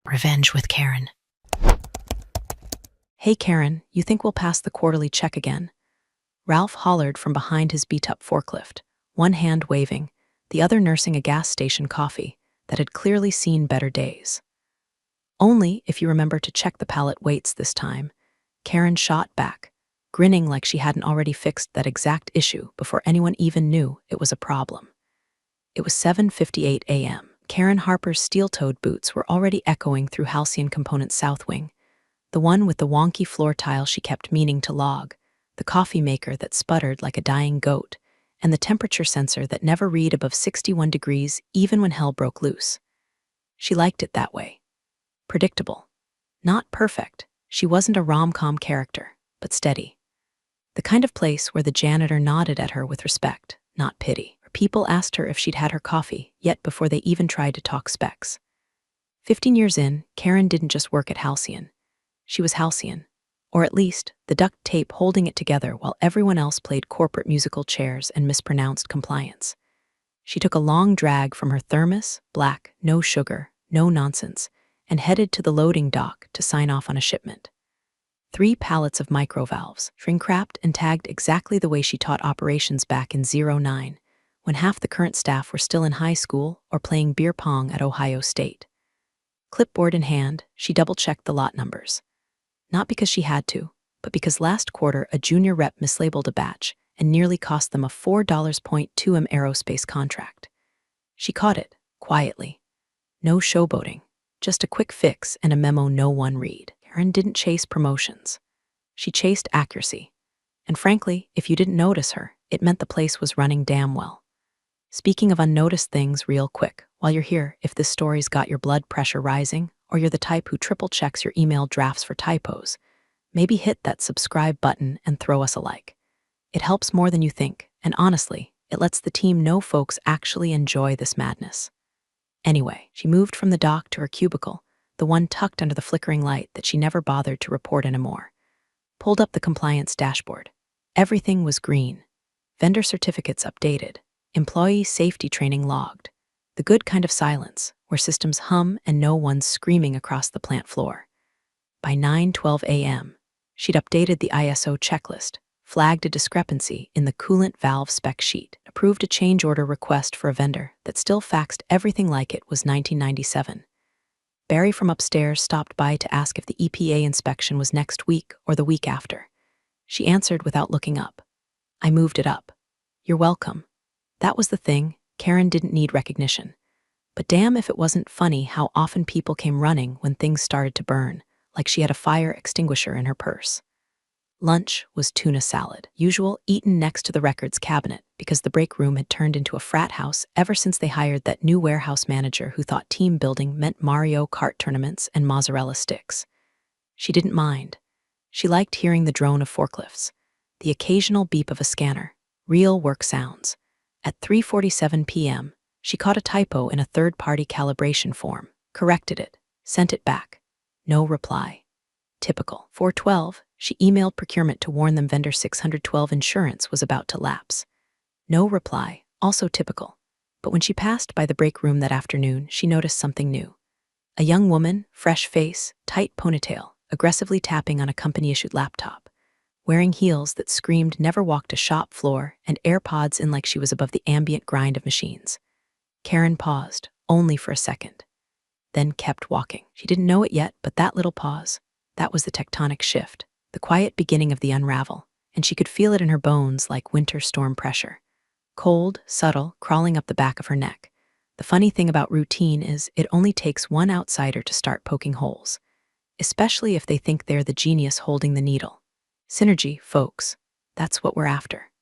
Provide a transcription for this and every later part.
Revenge with Karen. Hey Karen, you think we'll pass the quarterly check again? Ralph hollered from behind his beat-up forklift, one hand waving, the other nursing a gas station coffee that had clearly seen better days. Only if you remember to check the pallet weights this time, Karen shot back, grinning like she hadn't already fixed that exact issue before anyone even knew it was a problem. It was 7:58 a.m. Karen Harper's steel-toed boots were already echoing through Halcyon Components' south wing, the one with the wonky floor tile she kept meaning to log, the coffee maker that sputtered like a dying goat, and the temperature sensor that never read above 61 degrees even when hell broke loose. She liked it that way. Predictable. Not perfect. She wasn't a rom-com character, but steady. The kind of place where the janitor nodded at her with respect, not pity. People asked her if she'd had her coffee, yet before they even tried to talk specs. 15 years in, Karen didn't just work at Halcyon. She was Halcyon, or at least the duct tape holding it together while everyone else played corporate musical chairs and mispronounced compliance. She took a long drag from her thermos, black, no sugar, no nonsense, and headed to the loading dock to sign off on a shipment. 3 pallets of microvalves, shrink-wrapped and tagged exactly the way she taught operations back in '09, when half the current staff were still in high school or playing beer pong at Ohio State. Clipboard in hand, she double-checked the lot numbers. Not because she had to, but because last quarter a junior rep mislabeled a batch and nearly cost them a $4.2M aerospace contract. She caught it, quietly. No showboating, just a quick fix and a memo no one read. Karen didn't chase promotions. She chased accuracy. And frankly, if you didn't notice her, it meant the place was running damn well. Speaking of unnoticed things real quick, while you're here, if this story's got your blood pressure rising, or you're the type who triple checks your email drafts for typos, maybe hit that subscribe button and throw us a like. It helps more than you think, and honestly, it lets the team know folks actually enjoy this madness. Anyway, she moved from the dock to her cubicle, the one tucked under the flickering light that she never bothered to report anymore. Pulled up the compliance dashboard. Everything was green. Vendor certificates updated. Employee safety training logged. The good kind of silence, where systems hum and no one's screaming across the plant floor. By 9:12 a.m., she'd updated the ISO checklist, flagged a discrepancy in the coolant valve spec sheet, approved a change order request for a vendor that still faxed everything like it was 1997. Barry from upstairs stopped by to ask if the EPA inspection was next week or the week after. She answered without looking up. I moved it up. You're welcome. That was the thing. Karen didn't need recognition. But damn if it wasn't funny how often people came running when things started to burn, like she had a fire extinguisher in her purse. Lunch was tuna salad, usual, eaten next to the records cabinet because the break room had turned into a frat house ever since they hired that new warehouse manager who thought team building meant Mario Kart tournaments and mozzarella sticks. She didn't mind. She liked hearing the drone of forklifts, the occasional beep of a scanner, real work sounds. At 3:47 p.m., she caught a typo in a third-party calibration form, corrected it, sent it back. No reply. Typical. 4:12, she emailed procurement to warn them vendor 612 insurance was about to lapse. No reply, also typical. But when she passed by the break room that afternoon, she noticed something new. A young woman, fresh face, tight ponytail, aggressively tapping on a company-issued laptop, wearing heels that screamed never walked a shop floor and AirPods in like she was above the ambient grind of machines. Karen paused, only for a second, then kept walking. She didn't know it yet, but that little pause, that was the tectonic shift, the quiet beginning of the unravel, and she could feel it in her bones like winter storm pressure. Cold, subtle, crawling up the back of her neck. The funny thing about routine is it only takes one outsider to start poking holes, especially if they think they're the genius holding the needle. Synergy, folks. That's what we're after.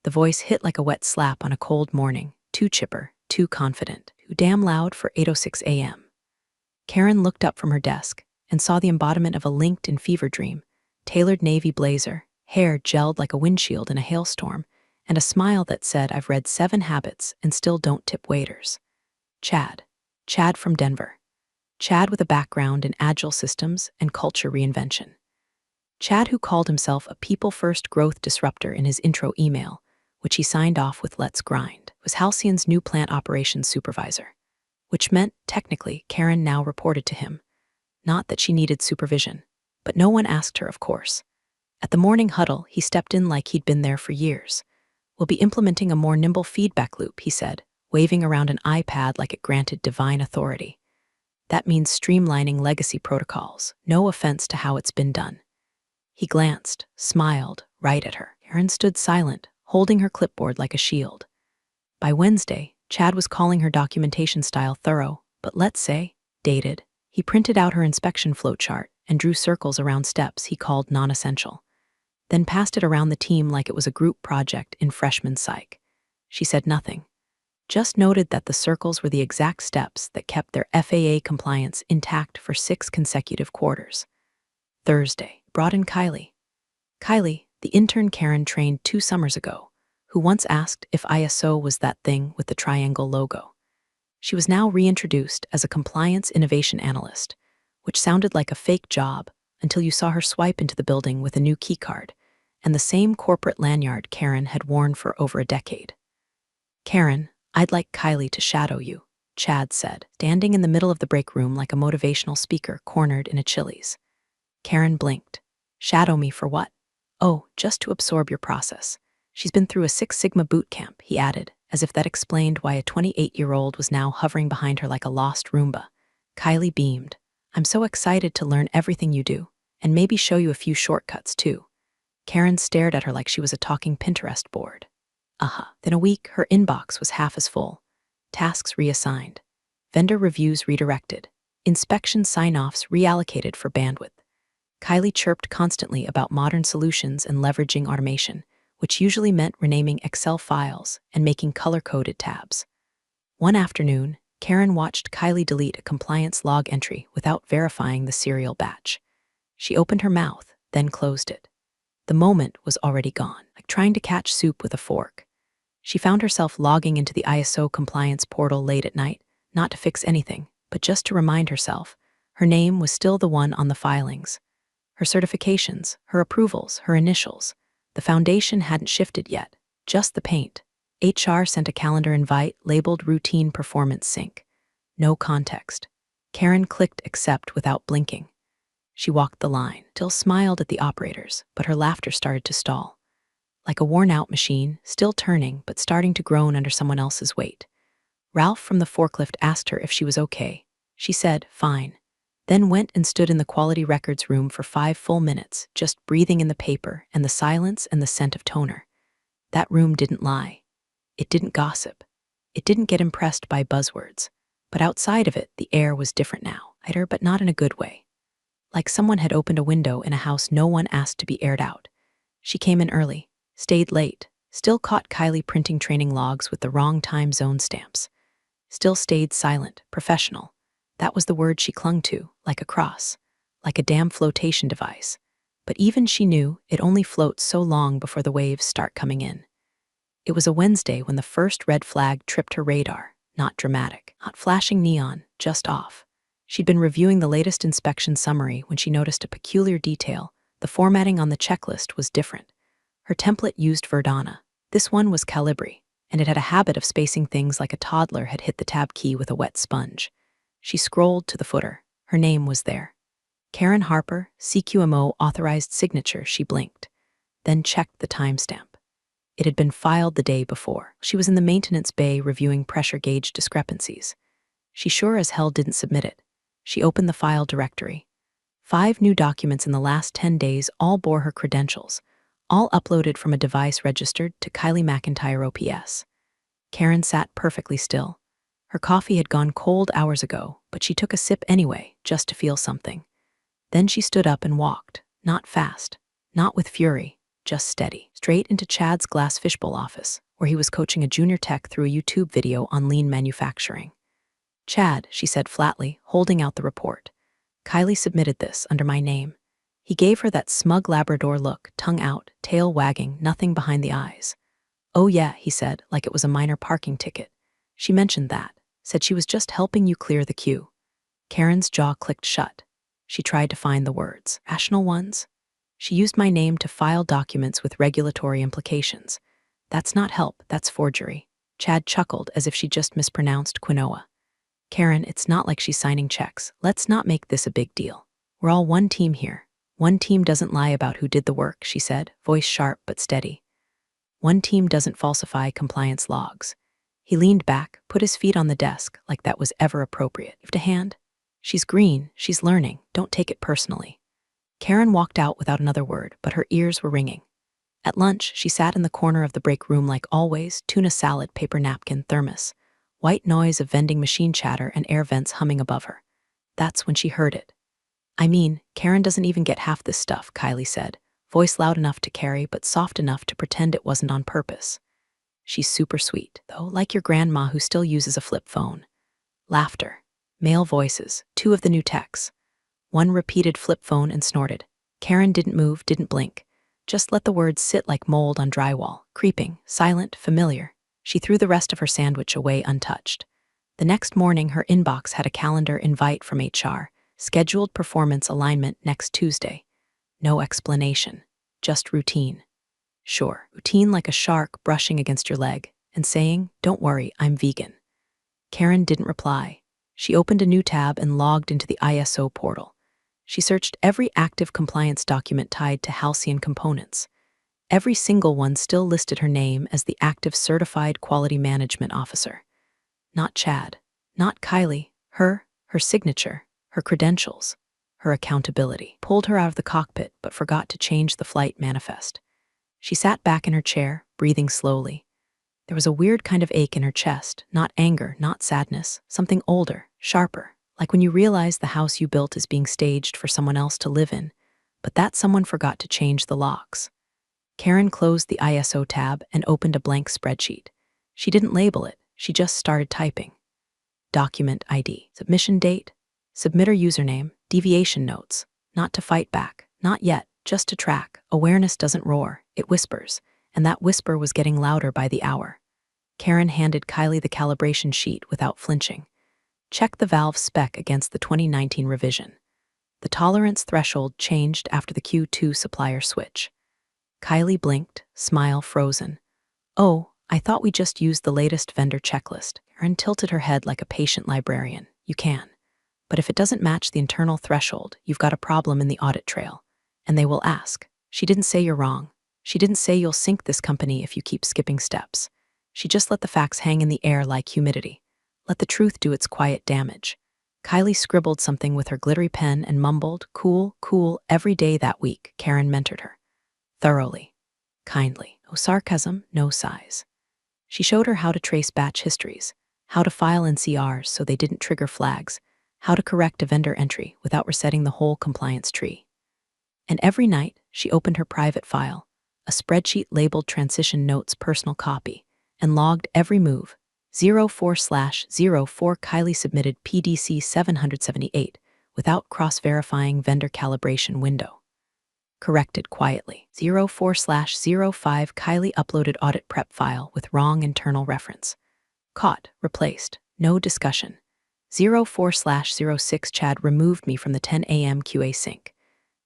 The voice hit like a wet slap on a cold morning, too chipper, too confident, too damn loud for 8:06 a.m. Karen looked up from her desk and saw the embodiment of a LinkedIn fever dream, tailored navy blazer, hair gelled like a windshield in a hailstorm, and a smile that said, I've read 7 habits and still don't tip waiters. Chad. Chad from Denver. Chad with a background in agile systems and culture reinvention. Chad, who called himself a people-first growth disruptor in his intro email, which he signed off with Let's Grind, was Halcyon's new plant operations supervisor, which meant, technically, Karen now reported to him, Not that she needed supervision. But no one asked her, of course. At the morning huddle, he stepped in like he'd been there for years. "We'll be implementing a more nimble feedback loop," he said, waving around an iPad like it granted divine authority. "That means streamlining legacy protocols, no offense to how it's been done." He glanced, smiled, right at her. Karen stood silent, holding her clipboard like a shield. By Wednesday, Chad was calling her documentation style thorough, but let's say, dated. He printed out her inspection flowchart and drew circles around steps he called non-essential, then passed it around the team like it was a group project in freshman psych. She said nothing, just noted that the circles were the exact steps that kept their FAA compliance intact for 6 consecutive quarters. Thursday brought in Kylie. Kylie, the intern Karen trained 2 summers ago, who once asked if ISO was that thing with the triangle logo. She was now reintroduced as a compliance innovation analyst, which sounded like a fake job until you saw her swipe into the building with a new keycard and the same corporate lanyard Karen had worn for over a decade. "Karen, I'd like Kylie to shadow you," Chad said, standing in the middle of the break room like a motivational speaker cornered in a Chili's. Karen blinked. "Shadow me for what?" "Oh, just to absorb your process. She's been through a 6 Sigma boot camp," he added, as if that explained why a 28-year-old was now hovering behind her like a lost Roomba. Kylie beamed. "I'm so excited to learn everything you do, and maybe show you a few shortcuts, too." Karen stared at her like she was a talking Pinterest board. Within a week, her inbox was half as full. Tasks reassigned. Vendor reviews redirected. Inspection sign-offs reallocated for bandwidth. Kylie chirped constantly about modern solutions and leveraging automation, which usually meant renaming Excel files and making color-coded tabs. One afternoon, Karen watched Kylie delete a compliance log entry without verifying the serial batch. She opened her mouth, then closed it. The moment was already gone, like trying to catch soup with a fork. She found herself logging into the ISO compliance portal late at night, not to fix anything, but just to remind herself her name was still the one on the filings. Her certifications, her approvals, her initials. The foundation hadn't shifted yet, just the paint. HR sent a calendar invite labeled Routine Performance Sync. No context. Karen clicked accept without blinking. She walked the line, still smiled at the operators, but her laughter started to stall. Like a worn-out machine, still turning but starting to groan under someone else's weight. Ralph from the forklift asked her if she was okay. She said, "Fine." Then went and stood in the quality records room for 5 full minutes, just breathing in the paper and the silence and the scent of toner. That room didn't lie. It didn't gossip. It didn't get impressed by buzzwords. But outside of it, the air was different now, lighter but not in a good way. Like someone had opened a window in a house no one asked to be aired out. She came in early, stayed late, still caught Kylie printing training logs with the wrong time zone stamps. Still stayed silent, professional. That was the word she clung to, like a cross, like a damn flotation device. But even she knew it only floats so long before the waves start coming in. It was a Wednesday when the first red flag tripped her radar, not dramatic, not flashing neon, just off. She'd been reviewing the latest inspection summary when she noticed a peculiar detail. The formatting on the checklist was different. Her template used Verdana. This one was Calibri, and it had a habit of spacing things like a toddler had hit the tab key with a wet sponge. She scrolled to the footer. Her name was there. Karen Harper, CQMO authorized signature. She blinked, then checked the timestamp. It had been filed the day before. She was in the maintenance bay reviewing pressure gauge discrepancies. She sure as hell didn't submit it. She opened the file directory. 5 new documents in the last 10 days all bore her credentials, all uploaded from a device registered to Kylie McIntyre OPS. Karen sat perfectly still. Her coffee had gone cold hours ago, but she took a sip anyway, just to feel something. Then she stood up and walked, not fast, not with fury, just steady, straight into Chad's glass fishbowl office, where he was coaching a junior tech through a YouTube video on lean manufacturing. "Chad," she said flatly, holding out the report. "Kylie submitted this under my name." He gave her that smug Labrador look, tongue out, tail wagging, nothing behind the eyes. "Oh yeah," he said, like it was a minor parking ticket. "She mentioned that, said she was just helping you clear the queue." Karen's jaw clicked shut. She tried to find the words. Rational ones? "She used my name to file documents with regulatory implications. That's not help, that's forgery." Chad chuckled as if she just mispronounced quinoa. Karen, it's not like she's signing checks. Let's not make this a big deal. We're all one team here. One team doesn't lie about who did the work, she said, voice sharp but steady. One team doesn't falsify compliance logs. He leaned back, put his feet on the desk like that was ever appropriate. Give a hand. She's green, she's learning, don't take it personally. Karen walked out without another word, but her ears were ringing. At lunch, she sat in the corner of the break room like always, tuna salad, paper napkin, thermos, white noise of vending machine chatter and air vents humming above her. That's when she heard it. I mean, Karen doesn't even get half this stuff, Kylie said, voice loud enough to carry but soft enough to pretend it wasn't on purpose. She's super sweet, though, like your grandma who still uses a flip phone. Laughter. Male voices, two of the new techs. One repeated flip phone and snorted. Karen didn't move, didn't blink. Just let the words sit like mold on drywall, creeping, silent, familiar. She threw the rest of her sandwich away untouched. The next morning, her inbox had a calendar invite from HR, scheduled performance alignment next Tuesday. No explanation, just routine. Sure, routine like a shark brushing against your leg and saying, "Don't worry, I'm vegan." Karen didn't reply. She opened a new tab and logged into the ISO portal. She searched every active compliance document tied to Halcyon components. Every single one still listed her name as the active Certified Quality Management Officer. Not Chad, not Kylie, her signature, her credentials, her accountability. Pulled her out of the cockpit but forgot to change the flight manifest. She sat back in her chair, breathing slowly. There was a weird kind of ache in her chest, not anger, not sadness, something older, sharper, like when you realize the house you built is being staged for someone else to live in, but that someone forgot to change the locks. Karen closed the ISO tab and opened a blank spreadsheet. She didn't label it, she just started typing. Document ID, submission date, submitter username, deviation notes, not to fight back, not yet, just to track. Awareness doesn't roar, it whispers, and that whisper was getting louder by the hour. Karen handed Kylie the calibration sheet without flinching. Check the valve spec against the 2019 revision. The tolerance threshold changed after the Q2 supplier switch. Kylie blinked, smile frozen. Oh, I thought we just used the latest vendor checklist. Karen tilted her head like a patient librarian. You can. But if it doesn't match the internal threshold, you've got a problem in the audit trail. And they will ask. She didn't say you're wrong. She didn't say you'll sink this company if you keep skipping steps. She just let the facts hang in the air like humidity. Let the truth do its quiet damage. Kylie scribbled something with her glittery pen and mumbled, "Cool, cool," every day that week. Karen mentored her. Thoroughly. Kindly. No sarcasm, no sighs. She showed her how to trace batch histories, how to file NCRs so they didn't trigger flags, how to correct a vendor entry without resetting the whole compliance tree. And every night, she opened her private file, a spreadsheet labeled Transition Notes Personal Copy, and logged every move. 04/04 Kylie submitted PDC 778 without cross-verifying vendor calibration window. Corrected quietly. 04/05 Kylie uploaded audit prep file with wrong internal reference. Caught, replaced, no discussion. 04/06 Chad removed me from the 10 a.m. QA sync.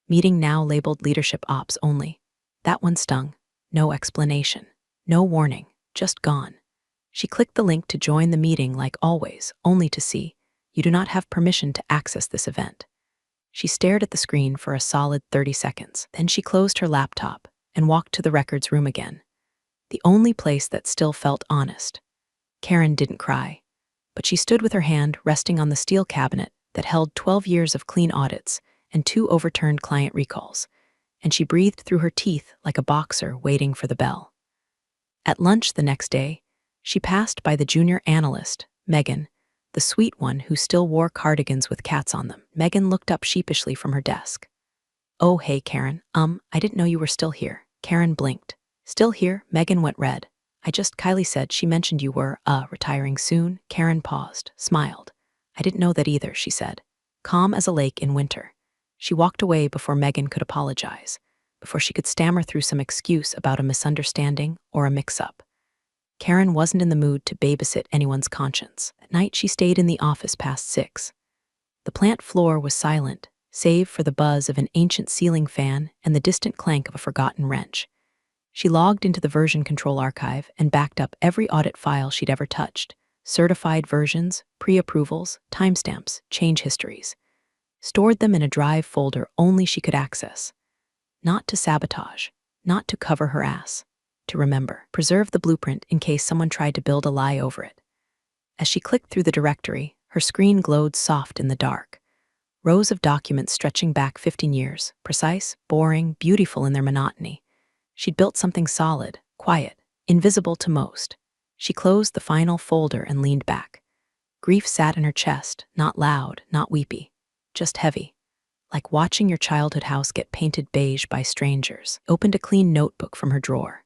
Meeting now labeled leadership ops only. That one stung. No explanation. No warning. Just gone. She clicked the link to join the meeting like always, only to see, you do not have permission to access this event. She stared at the screen for a solid 30 seconds. Then she closed her laptop and walked to the records room again. The only place that still felt honest. Karen didn't cry, but she stood with her hand resting on the steel cabinet that held 12 years of clean audits and 2 overturned client recalls, and she breathed through her teeth like a boxer waiting for the bell. At lunch the next day, she passed by the junior analyst, Megan, the sweet one who still wore cardigans with cats on them. Megan looked up sheepishly from her desk. "Oh, hey, Karen. I didn't know you were still here." Karen blinked. "Still here?" Megan went red. Kylie said she mentioned you were, retiring soon." Karen paused, smiled. "I didn't know that either," she said, calm as a lake in winter. She walked away before Megan could apologize, before she could stammer through some excuse about a misunderstanding or a mix-up. Karen wasn't in the mood to babysit anyone's conscience. At night, she stayed in the office past 6. The plant floor was silent, save for the buzz of an ancient ceiling fan and the distant clank of a forgotten wrench. She logged into the version control archive and backed up every audit file she'd ever touched, certified versions, pre-approvals, timestamps, change histories. Stored them in a drive folder only she could access. Not to sabotage, not to cover her ass. To remember. Preserve the blueprint in case someone tried to build a lie over it. As she clicked through the directory, her screen glowed soft in the dark. Rows of documents stretching back 15 years, precise, boring, beautiful in their monotony. She'd built something solid, quiet, invisible to most. She closed the final folder and leaned back. Grief sat in her chest, not loud, not weepy, just heavy. Like watching your childhood house get painted beige by strangers. Opened a clean notebook from her drawer.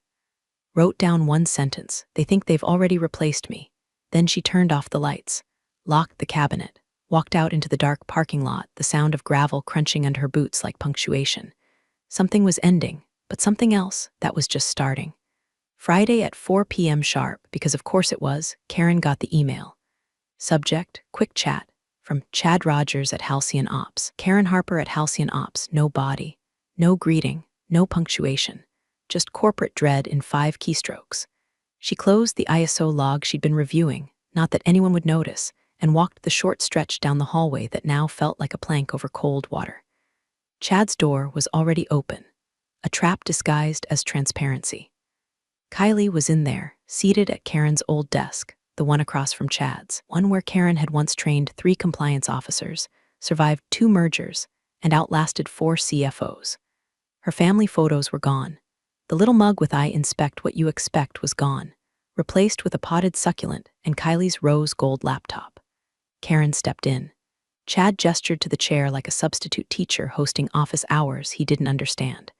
Wrote down one sentence, "They think they've already replaced me." Then she turned off the lights, locked the cabinet, walked out into the dark parking lot, the sound of gravel crunching under her boots like punctuation. Something was ending, but something else that was just starting. Friday at 4 p.m. sharp, because of course it was, Karen got the email. Subject, quick chat, from Chad Rogers at Halcyon Ops. Karen Harper at Halcyon Ops, no body, no greeting, no punctuation, just corporate dread in 5 keystrokes. She closed the ISO log she'd been reviewing, not that anyone would notice, and walked the short stretch down the hallway that now felt like a plank over cold water. Chad's door was already open, a trap disguised as transparency. Kylie was in there, seated at Karen's old desk, the one across from Chad's, one where Karen had once trained 3 compliance officers, survived 2 mergers, and outlasted 4 CFOs. Her family photos were gone. The little mug with "I inspect what you expect" was gone, replaced with a potted succulent and Kylie's rose gold laptop. Karen stepped in. Chad gestured to the chair like a substitute teacher hosting office hours he didn't understand.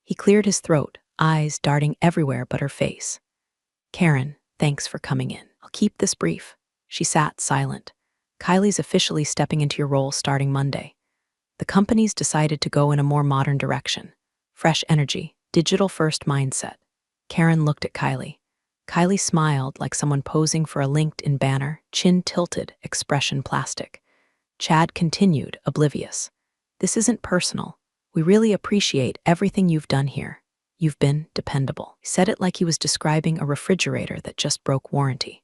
He cleared his throat, eyes darting everywhere but her face. "Karen, thanks for coming in. I'll keep this brief." She sat silent. "Kylie's officially stepping into your role starting Monday. The company's decided to go in a more modern direction. Fresh energy, digital-first mindset." Karen looked at Kylie. Kylie smiled like someone posing for a LinkedIn banner, chin tilted, expression plastic. Chad continued, oblivious. "This isn't personal. We really appreciate everything you've done here. You've been dependable." He said it like he was describing a refrigerator that just broke warranty.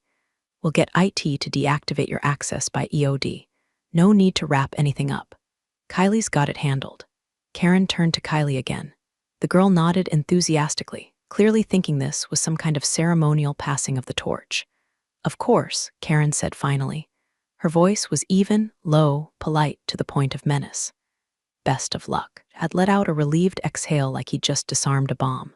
"We'll get IT to deactivate your access by EOD. No need to wrap anything up." Kylie's got it handled. Karen turned to Kylie again. The girl nodded enthusiastically, clearly thinking this was some kind of ceremonial passing of the torch. "Of course," Karen said finally. Her voice was even, low, polite to the point of menace. "Best of luck." Had let out a relieved exhale like he'd just disarmed a bomb.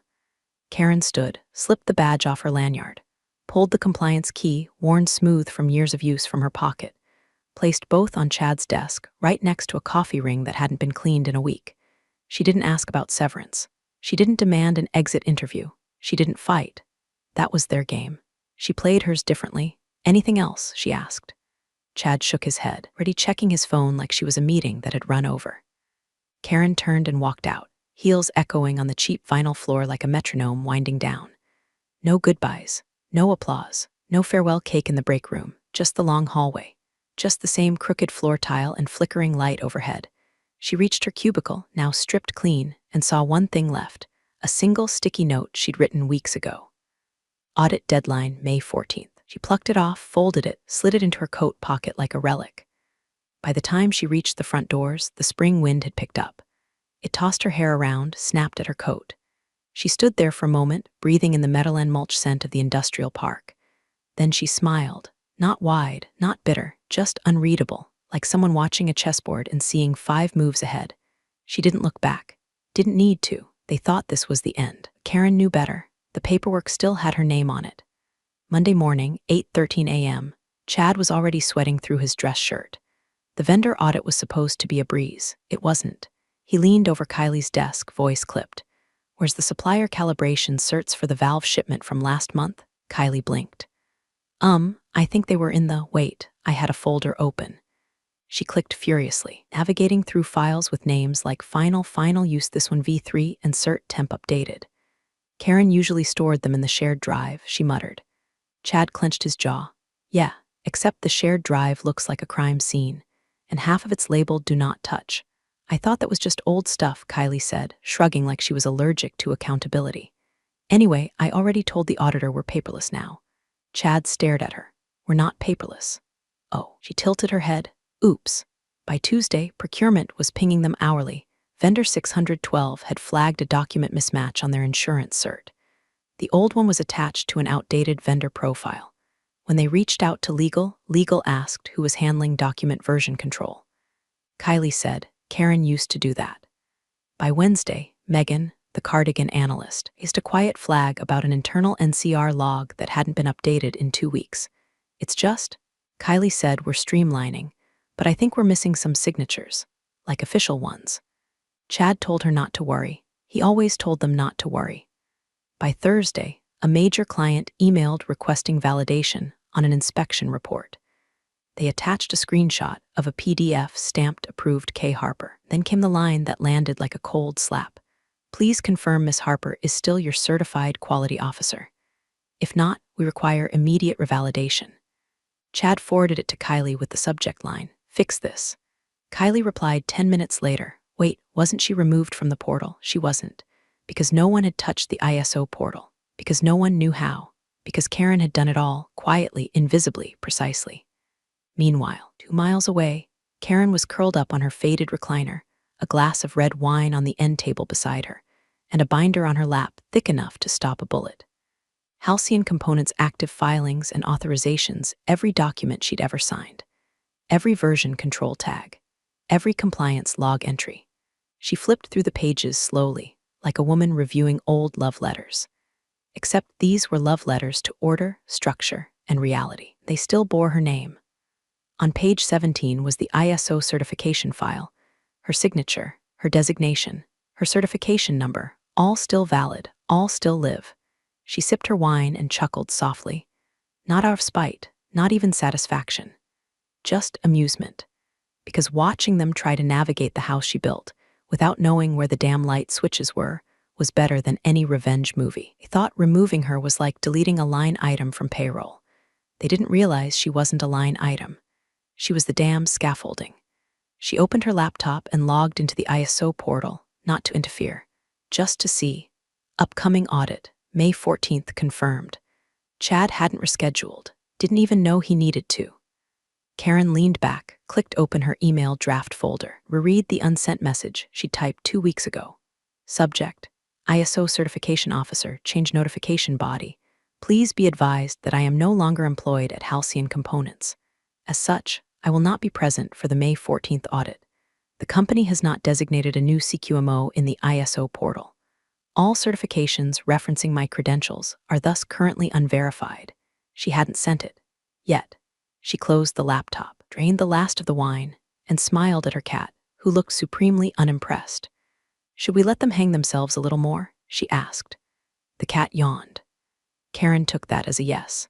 Karen stood, slipped the badge off her lanyard, pulled the compliance key, worn smooth from years of use, from her pocket, placed both on Chad's desk, right next to a coffee ring that hadn't been cleaned in a week. She didn't ask about severance. She didn't demand an exit interview. She didn't fight. That was their game. She played hers differently. "Anything else?" she asked. Chad shook his head, already checking his phone like she was a meeting that had run over. Karen turned and walked out, heels echoing on the cheap vinyl floor like a metronome winding down. No goodbyes, no applause, no farewell cake in the break room, just the long hallway, just the same crooked floor tile and flickering light overhead. She reached her cubicle, now stripped clean, and saw one thing left, a single sticky note she'd written weeks ago. Audit deadline, May 14th. She plucked it off, folded it, slid it into her coat pocket like a relic. By the time she reached the front doors, the spring wind had picked up. It tossed her hair around, snapped at her coat. She stood there for a moment, breathing in the meadowland mulch scent of the industrial park. Then she smiled, not wide, not bitter, just unreadable, like someone watching a chessboard and seeing 5 moves ahead. She didn't look back. Didn't need to. They thought this was the end. Karen knew better. The paperwork still had her name on it. Monday morning, 8:13 a.m., Chad was already sweating through his dress shirt. The vendor audit was supposed to be a breeze. It wasn't. He leaned over Kylie's desk, voice clipped. "Where's the supplier calibration certs for the valve shipment from last month?" Kylie blinked. I think they were in the, wait, I had a folder open." She clicked furiously, navigating through files with names like final use this one V3 and cert temp updated. Karen usually stored them in the shared drive, she muttered. Chad clenched his jaw. "Yeah, except the shared drive looks like a crime scene, and half of it's labeled do not touch." "I thought that was just old stuff," Kylie said, shrugging like she was allergic to accountability. "Anyway, I already told the auditor we're paperless now." Chad stared at her. were not paperless. Oh, she tilted her head. Oops. By Tuesday, procurement was pinging them hourly. Vendor 612 had flagged a document mismatch on their insurance cert. The old one was attached to an outdated vendor profile. When they reached out to legal asked who was handling document version control. Kylie said, Karen used to do that. By Wednesday, Megan, the cardigan analyst, raised a quiet flag about an internal NCR log that hadn't been updated in 2 weeks. It's just, Kylie said, we're streamlining, but I think we're missing some signatures, like official ones. Chad told her not to worry. He always told them not to worry. By Thursday, a major client emailed requesting validation on an inspection report. They attached a screenshot of a PDF stamped approved K. Harper. Then came the line that landed like a cold slap. Please confirm Ms. Harper is still your certified quality officer. If not, we require immediate revalidation. Chad forwarded it to Kylie with the subject line, fix this. Kylie replied 10 minutes later, wait, wasn't she removed from the portal? She wasn't. Because no one had touched the ISO portal. Because no one knew how. Because Karen had done it all, quietly, invisibly, precisely. Meanwhile, 2 miles away, Karen was curled up on her faded recliner, a glass of red wine on the end table beside her, and a binder on her lap thick enough to stop a bullet. Halcyon Components' active filings and authorizations, every document she'd ever signed, every version control tag, every compliance log entry. She flipped through the pages slowly, like a woman reviewing old love letters. Except these were love letters to order, structure, and reality. They still bore her name. On page 17 was the ISO certification file, her signature, her designation, her certification number, all still valid, all still live. She sipped her wine and chuckled softly. Not out of spite, not even satisfaction. Just amusement. Because watching them try to navigate the house she built, without knowing where the damn light switches were, was better than any revenge movie. They thought removing her was like deleting a line item from payroll. They didn't realize she wasn't a line item. She was the damn scaffolding. She opened her laptop and logged into the ISO portal, not to interfere, just to see. Upcoming audit, May 14th confirmed. Chad hadn't rescheduled, didn't even know he needed to. Karen leaned back, clicked open her email draft folder, reread the unsent message she typed 2 weeks ago. Subject, ISO Certification Officer, Change Notification Body. Please be advised that I am no longer employed at Halcyon Components. As such, I will not be present for the May 14th audit. The company has not designated a new CQMO in the ISO portal. All certifications referencing my credentials are thus currently unverified. She hadn't sent it. Yet. She closed the laptop, drained the last of the wine, and smiled at her cat, who looked supremely unimpressed. Should we let them hang themselves a little more? She asked. The cat yawned. Karen took that as a yes.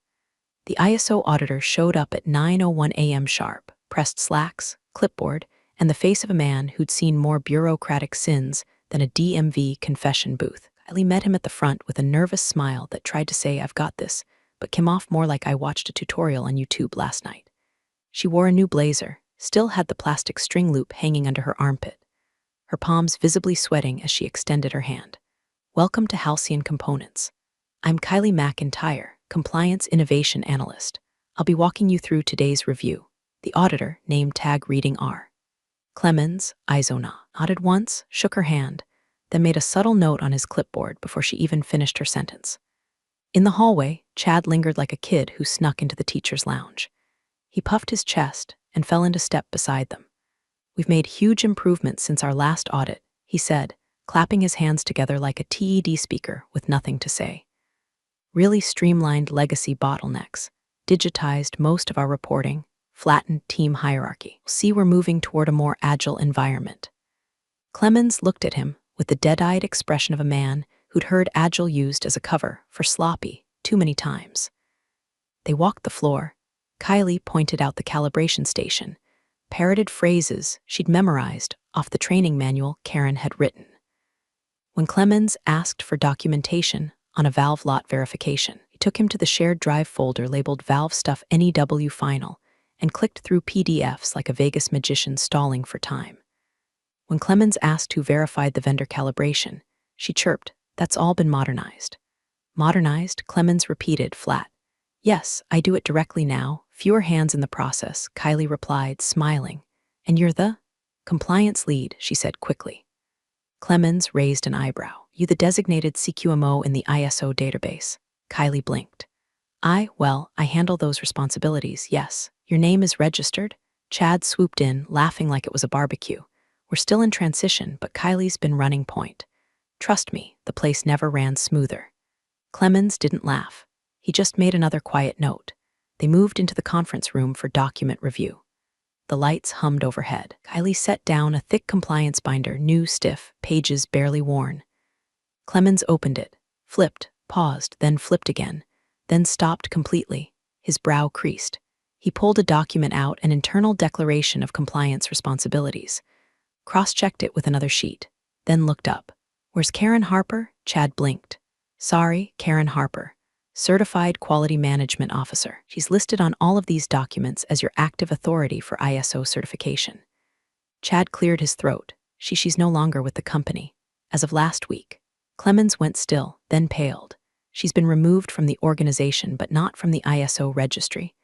The ISO auditor showed up at 9:01 a.m. sharp, pressed slacks, clipboard, and the face of a man who'd seen more bureaucratic sins than a DMV confession booth. Kylie met him at the front with a nervous smile that tried to say, I've got this, but came off more like I watched a tutorial on YouTube last night. She wore a new blazer, still had the plastic string loop hanging under her armpit, her palms visibly sweating as she extended her hand. Welcome to Halcyon Components. I'm Kylie McIntyre, Compliance Innovation Analyst. I'll be walking you through today's review. The auditor, name tag reading R. Clemens, Izona, nodded once, shook her hand, then made a subtle note on his clipboard before she even finished her sentence. In the hallway, Chad lingered like a kid who snuck into the teacher's lounge. He puffed his chest and fell into step beside them. We've made huge improvements since our last audit, he said, clapping his hands together like a TED speaker with nothing to say. Really streamlined legacy bottlenecks, digitized most of our reporting, flattened team hierarchy. See, we're moving toward a more agile environment. Clemens looked at him with the dead-eyed expression of a man who'd heard agile used as a cover for sloppy too many times. They walked the floor. Kylie pointed out the calibration station, parroted phrases she'd memorized off the training manual Karen had written. When Clemens asked for documentation on a valve lot verification, he took him to the shared drive folder labeled Valve Stuff NEW Final and clicked through PDFs like a Vegas magician stalling for time. When Clemens asked who verified the vendor calibration, she chirped, That's all been modernized. Modernized, Clemens repeated flat. Yes, I do it directly now, Fewer hands in the process, Kylie replied, smiling. And you're the compliance lead, she said quickly. Clemens raised an eyebrow. You the designated CQMO in the ISO database. Kylie blinked. I handle those responsibilities, yes. Your name is registered? Chad swooped in, laughing like it was a barbecue. We're still in transition, but Kylie's been running point. Trust me, the place never ran smoother. Clemens didn't laugh. He just made another quiet note. They moved into the conference room for document review. The lights hummed overhead. Kylie set down a thick compliance binder, new, stiff, pages barely worn. Clemens opened it, flipped, paused, then flipped again, then stopped completely. His brow creased. He pulled a document out, an internal declaration of compliance responsibilities. Cross-checked it with another sheet, then looked up. Where's Karen Harper? Chad blinked. Sorry, Karen Harper. Certified Quality Management Officer. She's listed on all of these documents as your active authority for ISO certification. Chad cleared his throat. She's no longer with the company. As of last week. Clemens went still, then paled. She's been removed from the organization, but not from the ISO registry.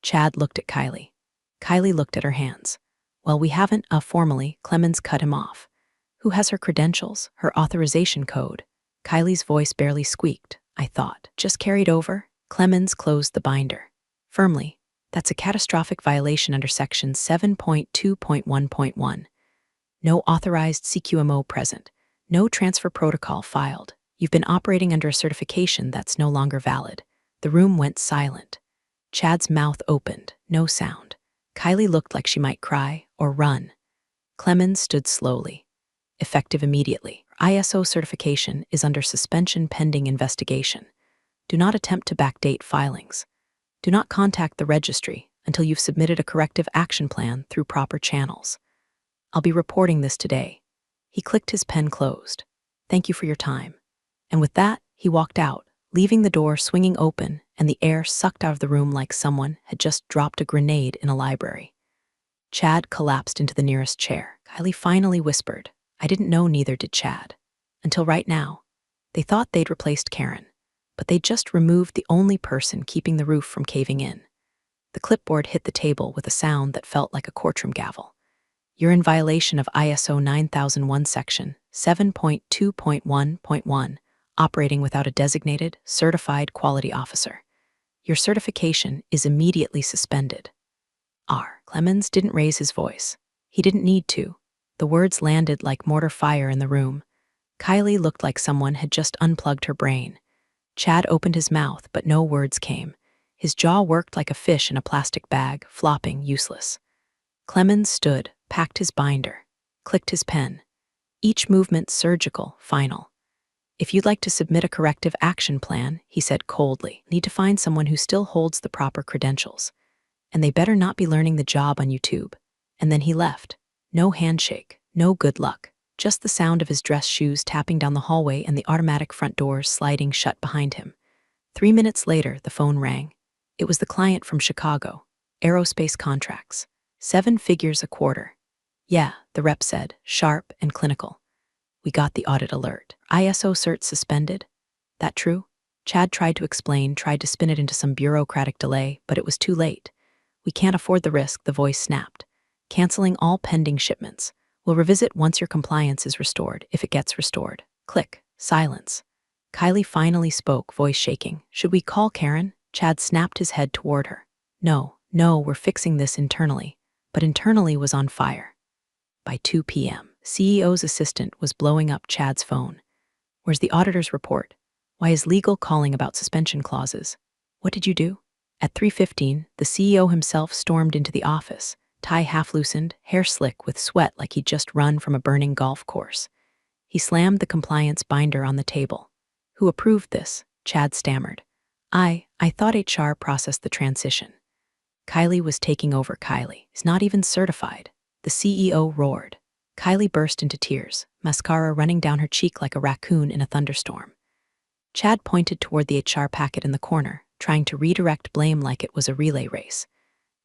Chad looked at Kylie. Kylie looked at her hands. Well, we haven't, formally, Clemens cut him off. Who has her credentials, her authorization code? Kylie's voice barely squeaked. I thought. Just carried over? Clemens closed the binder. Firmly. That's a catastrophic violation under Section 7.2.1.1. No authorized CQMO present. No transfer protocol filed. You've been operating under a certification that's no longer valid. The room went silent. Chad's mouth opened. No sound. Kylie looked like she might cry or run. Clemens stood slowly. Effective immediately. ISO certification is under suspension pending investigation. Do not attempt to backdate filings. Do not contact the registry until you've submitted a corrective action plan through proper channels. I'll be reporting this today. He clicked his pen closed. Thank you for your time. And with that, he walked out, leaving the door swinging open and the air sucked out of the room like someone had just dropped a grenade in a library. Chad collapsed into the nearest chair. Kylie finally whispered, I didn't know, neither did Chad. Until right now. They thought they'd replaced Karen, but they'd just removed the only person keeping the roof from caving in. The clipboard hit the table with a sound that felt like a courtroom gavel. You're in violation of ISO 9001 Section 7.2.1.1, operating without a designated, certified quality officer. Your certification is immediately suspended. Clemens didn't raise his voice. He didn't need to. The words landed like mortar fire in the room. Kylie looked like someone had just unplugged her brain. Chad opened his mouth, but no words came. His jaw worked like a fish in a plastic bag, flopping, useless. Clemens stood, packed his binder, clicked his pen. Each movement surgical, final. If you'd like to submit a corrective action plan, he said coldly, need to find someone who still holds the proper credentials. And they better not be learning the job on YouTube. And then he left. No handshake, no good luck. Just the sound of his dress shoes tapping down the hallway and the automatic front doors sliding shut behind him. 3 minutes later, the phone rang. It was the client from Chicago. Aerospace contracts. 7 figures a quarter. Yeah, the rep said, sharp and clinical. We got the audit alert. ISO cert suspended? That true? Chad tried to explain, tried to spin it into some bureaucratic delay, but it was too late. We can't afford the risk, the voice snapped. Canceling all pending shipments. We'll revisit once your compliance is restored, if it gets restored. Click. Silence. Kylie finally spoke, voice shaking. Should we call Karen? Chad snapped his head toward her. No, we're fixing this internally. But internally was on fire. By 2 p.m., CEO's assistant was blowing up Chad's phone. Where's the auditor's report? Why is legal calling about suspension clauses? What did you do? At 3:15, the CEO himself stormed into the office. Tie half loosened, hair slick with sweat like he'd just run from a burning golf course. He slammed the compliance binder on the table. Who approved this? Chad stammered. I thought HR processed the transition. Kylie was taking over. Kylie is not even certified. The CEO roared. Kylie burst into tears, mascara running down her cheek like a raccoon in a thunderstorm. Chad pointed toward the HR packet in the corner, trying to redirect blame like it was a relay race.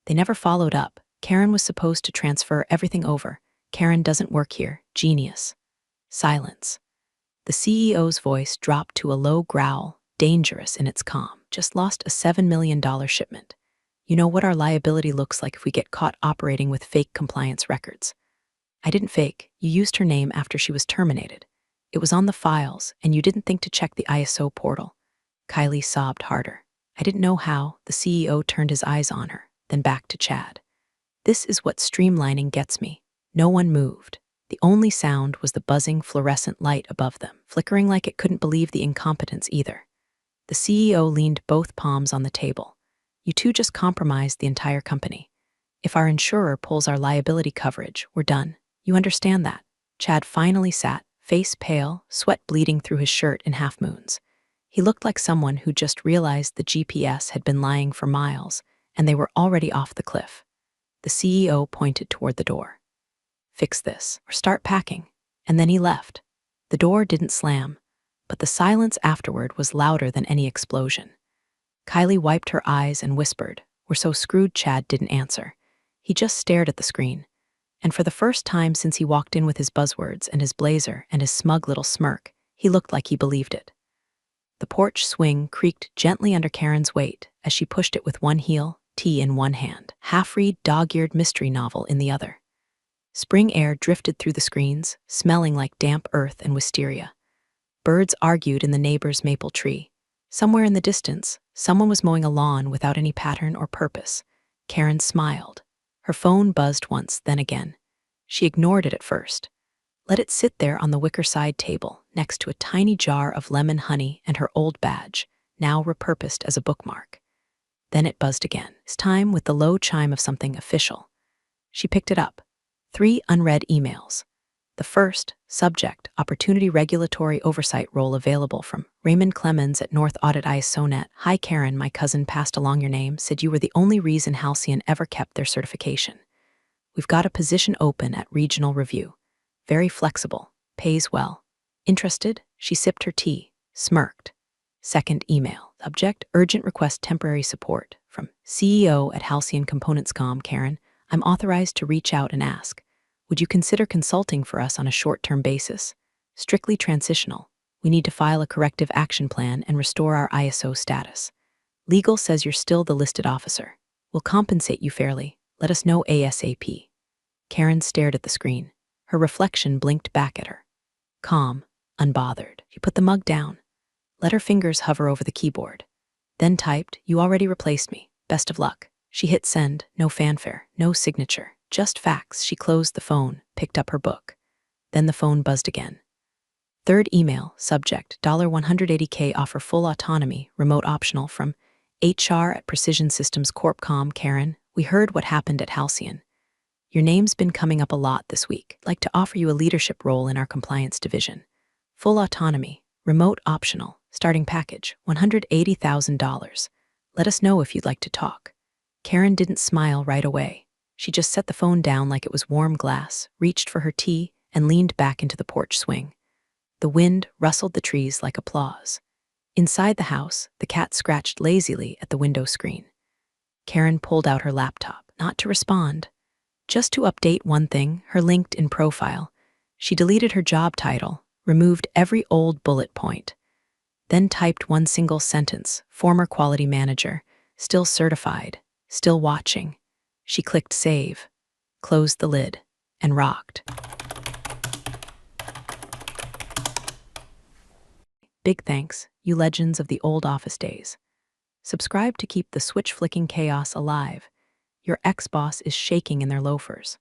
They never followed up. Karen was supposed to transfer everything over. Karen doesn't work here. Genius. Silence. The CEO's voice dropped to a low growl, dangerous in its calm. Just lost a $7 million shipment. You know what our liability looks like if we get caught operating with fake compliance records. I didn't fake. You used her name after she was terminated. It was on the files, and you didn't think to check the ISO portal. Kylie sobbed harder. I didn't know how. The CEO turned his eyes on her, then back to Chad. This is what streamlining gets me. No one moved. The only sound was the buzzing fluorescent light above them, flickering like it couldn't believe the incompetence either. The CEO leaned both palms on the table. You two just compromised the entire company. If our insurer pulls our liability coverage, we're done. You understand that? Chad finally sat, face pale, sweat bleeding through his shirt in half moons. He looked like someone who just realized the GPS had been lying for miles, and they were already off the cliff. The CEO pointed toward the door. Fix this, or start packing. And then he left. The door didn't slam, but the silence afterward was louder than any explosion. Kylie wiped her eyes and whispered. We're so screwed. Chad didn't answer. He just stared at the screen. And for the first time since he walked in with his buzzwords and his blazer and his smug little smirk, he looked like he believed it. The porch swing creaked gently under Karen's weight as she pushed it with one heel, tea in one hand, half-read dog-eared mystery novel in the other. Spring air drifted through the screens, smelling like damp earth and wisteria. Birds argued in the neighbor's maple tree. Somewhere in the distance, someone was mowing a lawn without any pattern or purpose. Karen smiled. Her phone buzzed once, then again. She ignored it at first. Let it sit there on the wicker side table, next to a tiny jar of lemon honey and her old badge, now repurposed as a bookmark. Then it buzzed again, this time with the low chime of something official. She picked it up. 3 unread emails. The first, subject, Opportunity Regulatory Oversight Role available from Raymond Clemens at North Audit ISOnet. Hi Karen, my cousin passed along your name, said you were the only reason Halcyon ever kept their certification. We've got a position open at Regional Review. Very flexible, pays well. Interested? She sipped her tea, smirked. Second email, subject, Urgent Request Temporary Support from CEO at Halcyon Components.com. Karen, I'm authorized to reach out and ask. Would you consider consulting for us on a short-term basis? Strictly transitional. We need to file a corrective action plan and restore our ISO status. Legal says you're still the listed officer. We'll compensate you fairly. Let us know ASAP. Karen stared at the screen. Her reflection blinked back at her. Calm, unbothered. She put the mug down. Let her fingers hover over the keyboard. Then typed, You already replaced me. Best of luck. She hit send, no fanfare, no signature. Just facts. She closed the phone, picked up her book. Then the phone buzzed again. Third email, subject, $180K offer full autonomy, remote optional from HR at Precision Systems Corp.com. Karen, we heard what happened at Halcyon. Your name's been coming up a lot this week. Like to offer you a leadership role in our compliance division. Full autonomy, remote optional, starting package, $180,000. Let us know if you'd like to talk. Karen didn't smile right away. She just set the phone down like it was warm glass, reached for her tea, and leaned back into the porch swing. The wind rustled the trees like applause. Inside the house, the cat scratched lazily at the window screen. Karen pulled out her laptop, not to respond, just to update one thing, her LinkedIn profile. She deleted her job title, removed every old bullet point, then typed one single sentence, former quality manager, still certified, still watching. She clicked save, closed the lid, and rocked. Big thanks, you legends of the old office days. Subscribe to keep the switch-flicking chaos alive. Your ex-boss is shaking in their loafers.